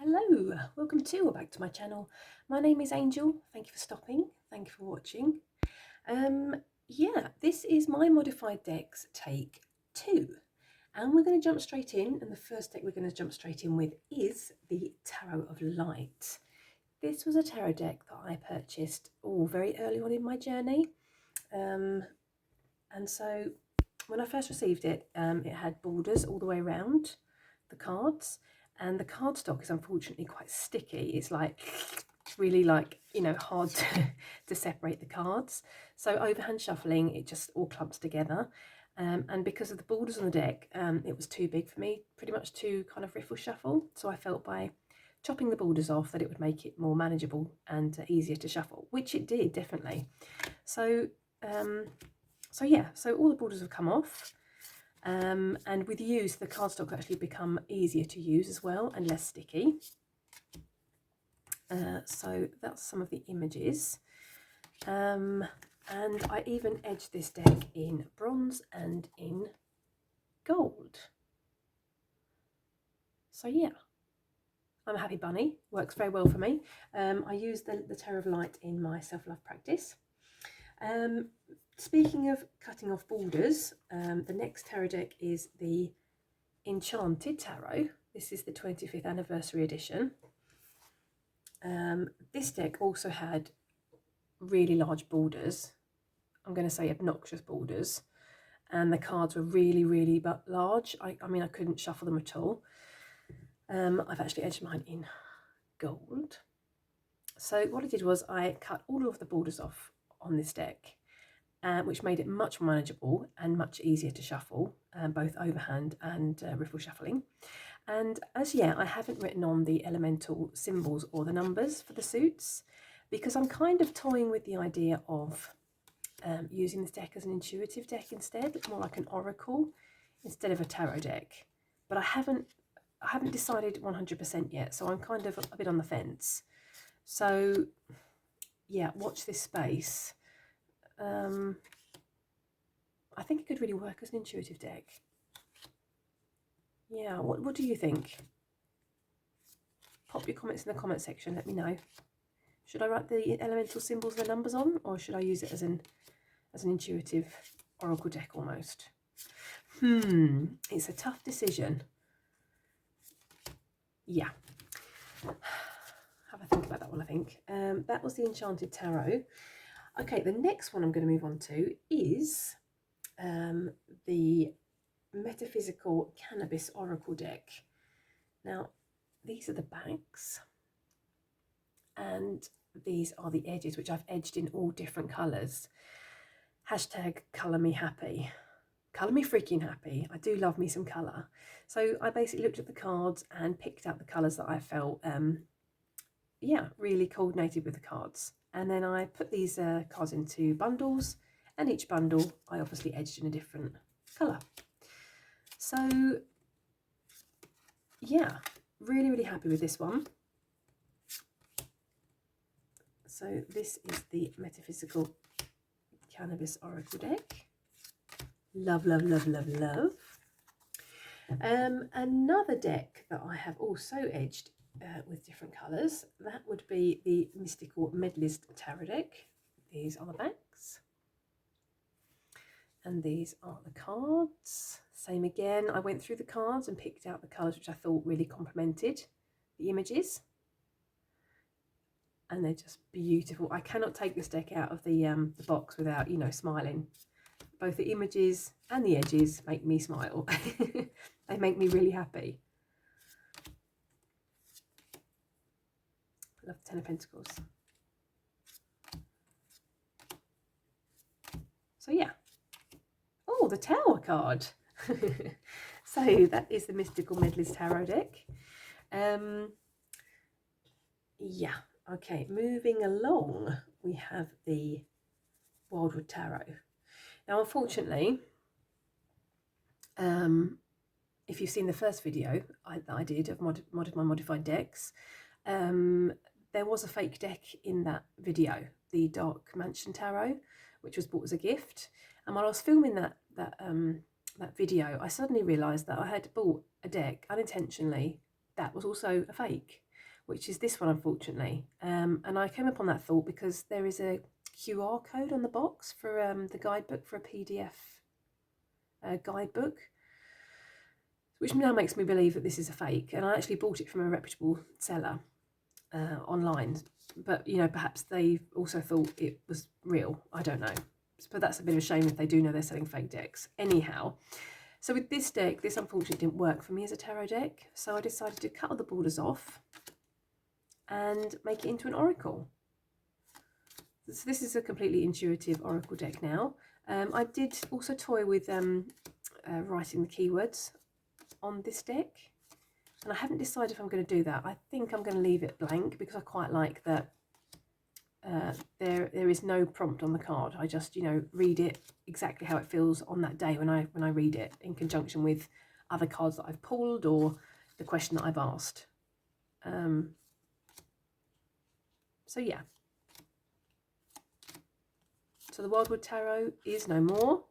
Hello, welcome to or back to my channel. My name is Angel. Thank you for stopping. Thank you for watching. Yeah, this is my modified decks take 2. And we're going to jump straight in. And the first deck we're going to jump straight in with is the Tarot of Light. This was a tarot deck that I purchased very early on in my journey. And so when I first received it, it had borders all the way around the cards. And the cardstock is unfortunately quite sticky. It's really hard to separate the cards. So overhand shuffling, it just all clumps together. And because of the borders on the deck, it was too big for me pretty much to kind of riffle shuffle. So I felt by chopping the borders off that it would make it more manageable and easier to shuffle, which it did definitely. So so all the borders have come off. And with use, the cardstock actually become easier to use as well and less sticky. So that's some of the images. And I even edged this deck in bronze and in gold. So yeah, I'm a happy bunny. Works very well for me. I use the Tarot of Light in my self-love practice. Speaking of cutting off borders, the next tarot deck is the Enchanted Tarot. This is the 25th anniversary edition. This deck also had really large borders. I'm going to say obnoxious borders. And the cards were really, really large. I mean, I couldn't shuffle them at all. I've actually edged mine in gold. So what I did was I cut all of the borders off on this deck, which made it much more manageable and much easier to shuffle, both overhand and riffle shuffling. And as yet, I haven't written on the elemental symbols or the numbers for the suits, because I'm kind of toying with the idea of using this deck as an intuitive deck instead, more like an oracle instead of a tarot deck. But I haven't decided 100% yet, so I'm kind of a bit on the fence. So yeah, watch this space. I think it could really work as an intuitive deck. Yeah, what do you think? Pop your comments in the comment section, let me know. Should I write the elemental symbols and the numbers on, or should I use it as an intuitive oracle deck almost? It's a tough decision. Yeah. Have a think about that one, I think. That was the Enchanted Tarot. Okay, the next one I'm going to move on to is the Metaphysical Cannabis Oracle deck. Now, these are the backs, and these are the edges, which I've edged in all different colours. Hashtag colour me happy. Colour me freaking happy. I do love me some colour. So I basically looked at the cards and picked out the colours that I felt, really coordinated with the cards. And then I put these cards into bundles, and each bundle I obviously edged in a different colour. So yeah, really, really happy with this one. So this is the Metaphysical Cannabis Oracle deck. Love, love, love, love, love. Another deck that I have also edged with different colours, that would be the Mystical Medleys Tarot deck. These are the backs. And these are the cards. Same again, I went through the cards and picked out the colours which I thought really complemented the images. And they're just beautiful. I cannot take this deck out of the box without, smiling. Both the images and the edges make me smile. They make me really happy. I love the Ten of Pentacles. So yeah. Oh, the Tower card. So that is the Mystical Medleys Tarot deck. Yeah. Okay, moving along, we have the Wildwood Tarot. Now, unfortunately, if you've seen the first video that I did of my modified decks, there was a fake deck in that video, the Dark Mansion Tarot, which was bought as a gift. And while I was filming that video, I suddenly realised that I had bought a deck unintentionally that was also a fake. which is this one, unfortunately. And I came upon that thought because there is a QR code on the box for the guidebook, for a PDF guidebook, which now makes me believe that this is a fake. And I actually bought it from a reputable seller online, but you know, perhaps they also thought it was real. I don't know, but that's a bit of a shame if they do know they're selling fake decks. Anyhow, so with this deck, this unfortunately didn't work for me as a tarot deck, so I decided to cut all the borders off and make it into an oracle. So this is a completely intuitive oracle deck now. I did also toy with writing the keywords on this deck, and I haven't decided if I'm going to do that. I think I'm going to leave it blank because I quite like that there is no prompt on the card. I just, you know, read it exactly how it feels on that day when I read it, in conjunction with other cards that I've pulled or the question that I've asked. So yeah. So the Wildwood Tarot is no more.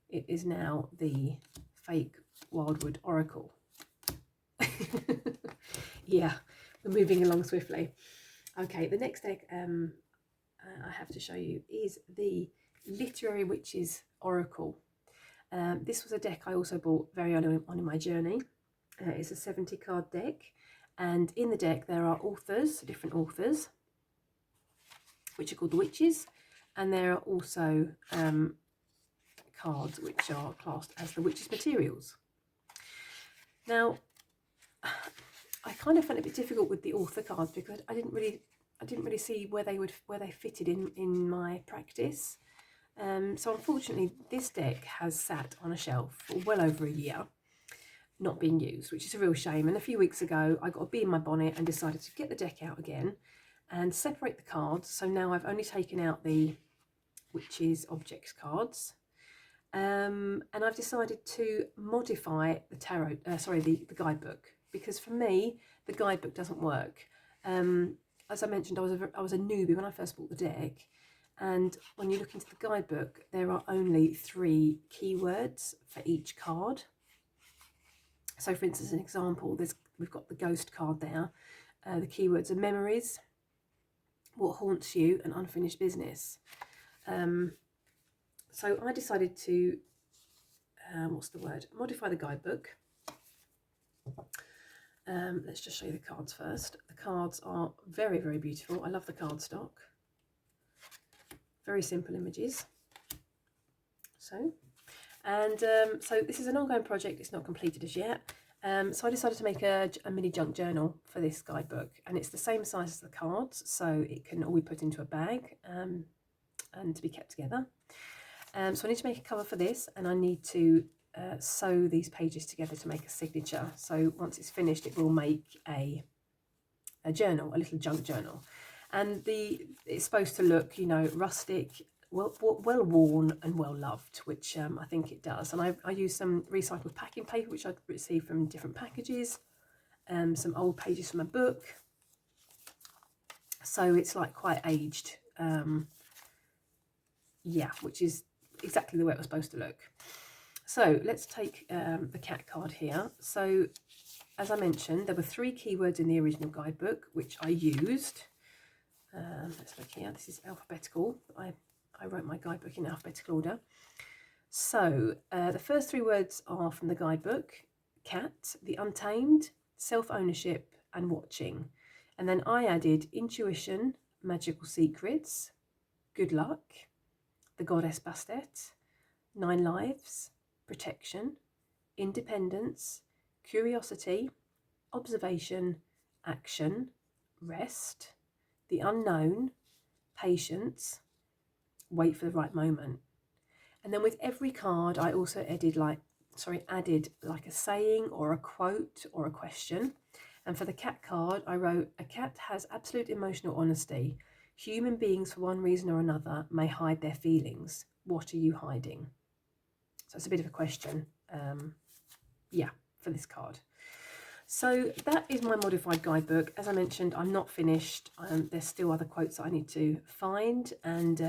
It is now the fake Wildwood Oracle. Yeah, we're moving along swiftly. Okay, the next deck I have to show you is the Literary Witches Oracle. This was a deck I also bought very early on in my journey. It's a 70 card deck, and in the deck there are authors, different authors, which are called the witches, and there are also cards which are classed as the witches' materials. Now, I kind of found it a bit difficult with the author cards because I didn't really see where they fitted in my practice. So unfortunately, this deck has sat on a shelf for well over a year, not being used, which is a real shame. And a few weeks ago, I got a bee in my bonnet and decided to get the deck out again and separate the cards. So now I've only taken out the Witches Objects cards. And I've decided to modify the tarot, the guidebook, because for me the guidebook doesn't work. As I mentioned, I was a newbie when I first bought the deck, and when you look into the guidebook, there are only 3 keywords for each card. So, for instance, an example, we've got the Ghost card there. The keywords are memories, what haunts you, and unfinished business. So I decided to, modify the guidebook. Let's just show you the cards first. The cards are very, very beautiful. I love the cardstock. Very simple images. So this is an ongoing project. It's not completed as yet. So I decided to make a mini junk journal for this guidebook, and it's the same size as the cards, so it can all be put into a bag and to be kept together. So I need to make a cover for this, and I need to sew these pages together to make a signature. So once it's finished, it will make a journal, a little junk journal. And it's supposed to look, you know, rustic, well worn and well loved, which I think it does. And I use some recycled packing paper, which I received from different packages, some old pages from a book. So it's like quite aged, yeah, which is exactly the way it was supposed to look. So let's take the cat card here. So as I mentioned, there were 3 keywords in the original guidebook, which I used. Let's look here. This is alphabetical. I wrote my guidebook in alphabetical order. So the first 3 words are from the guidebook: cat, the untamed, self-ownership, and watching. And then I added intuition, magical secrets, good luck, the goddess Bastet, 9 lives, protection, independence, curiosity, observation, action, rest, the unknown, patience, wait for the right moment. And then with every card, I also added like a saying or a quote or a question. And for the cat card, I wrote, a cat has absolute emotional honesty. Human beings, for one reason or another, may hide their feelings. What are you hiding? So it's a bit of a question, yeah, for this card. So that is my modified guidebook. As I mentioned, I'm not finished. There's still other quotes that I need to find, and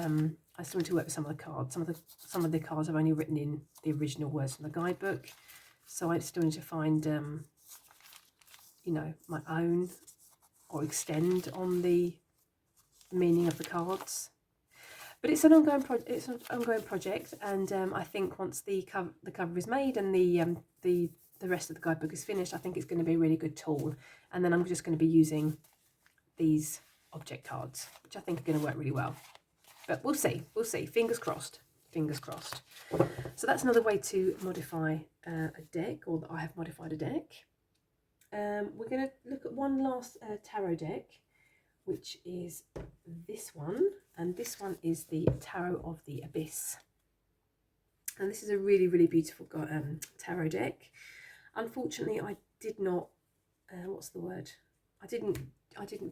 I still need to work with some of the cards. Some of the cards I've only written in the original words from the guidebook, so I still need to find, you know, my own or extend on the meaning of the cards. But it's an ongoing project, and I think once the cover is made and the rest of the guidebook is finished, I think it's going to be a really good tool. And then I'm just going to be using these object cards, which I think are going to work really well. But we'll see. We'll see. Fingers crossed. Fingers crossed. So that's another way to modify a deck, or that I have modified a deck. We're going to look at one last tarot deck, which is this one. And this one is the Tarot of the Abyss. And this is a really, really beautiful tarot deck. Unfortunately, I did not, what's the word? I didn't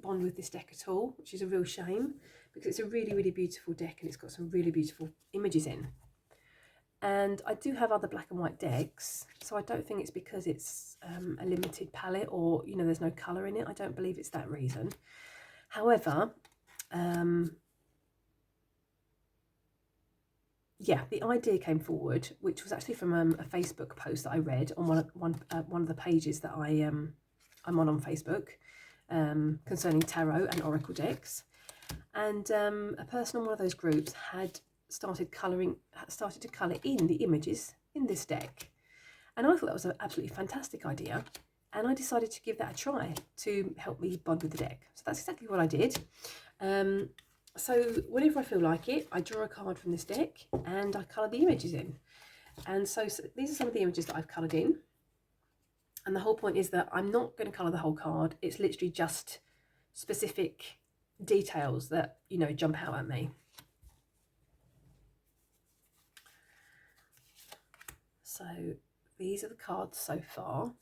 bond with this deck at all, which is a real shame, because it's a really, really beautiful deck and it's got some really beautiful images in. And I do have other black and white decks, so I don't think it's because it's a limited palette, or, you know, there's no colour in it. I don't believe it's that reason. However, yeah, the idea came forward, which was actually from a Facebook post that I read on one of the pages that I'm on Facebook, concerning tarot and oracle decks. And a person on one of those groups had started to colour in the images in this deck, and I thought that was an absolutely fantastic idea, and I decided to give that a try to help me bond with the deck. So that's exactly what I did. So whenever I feel like it, I draw a card from this deck and I colour the images in. And so these are some of the images that I've coloured in. And the whole point is that I'm not going to colour the whole card. It's literally just specific details that, you know, jump out at me. So these are the cards so far.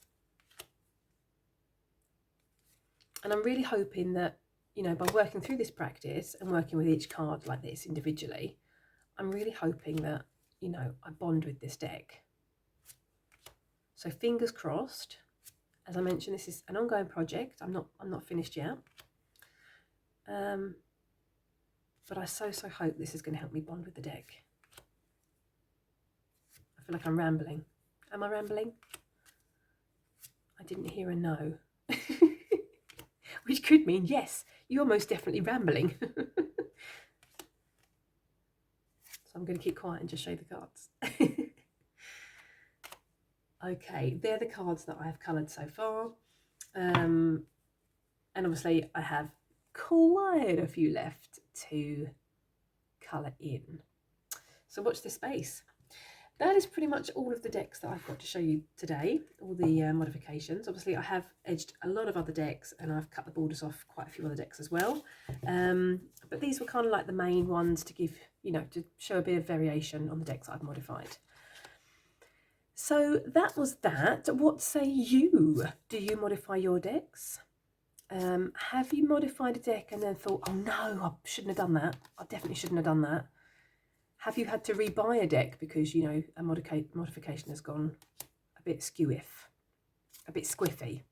And I'm really hoping that, you know, by working through this practice and working with each card like this individually, I'm really hoping that, you know, I bond with this deck. So fingers crossed. As I mentioned, this is an ongoing project. I'm not finished yet. But I so hope this is going to help me bond with the deck. I feel like I'm rambling. Am I rambling? I didn't hear a no. Which could mean, yes, you're most definitely rambling. So I'm going to keep quiet and just show you the cards. Okay, they're the cards that I have coloured so far. And obviously I have quite a few left to colour in. So watch this space. That is pretty much all of the decks that I've got to show you today, all the modifications. Obviously, I have edged a lot of other decks and I've cut the borders off quite a few other decks as well. But these were kind of like the main ones to give, you know, to show a bit of variation on the decks that I've modified. So that was that. What say you? Do you modify your decks? Have you modified a deck and then thought, oh no, I shouldn't have done that. I definitely shouldn't have done that. Have you had to rebuy a deck because, you know, a modification has gone a bit a bit squiffy?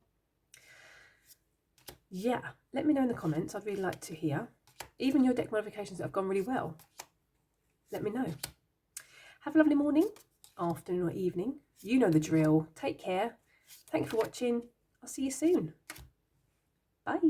Yeah, let me know in the comments. I'd really like to hear. Even your deck modifications that have gone really well. Let me know. Have a lovely morning, afternoon or evening. You know the drill. Take care. Thank you for watching. I'll see you soon. Bye.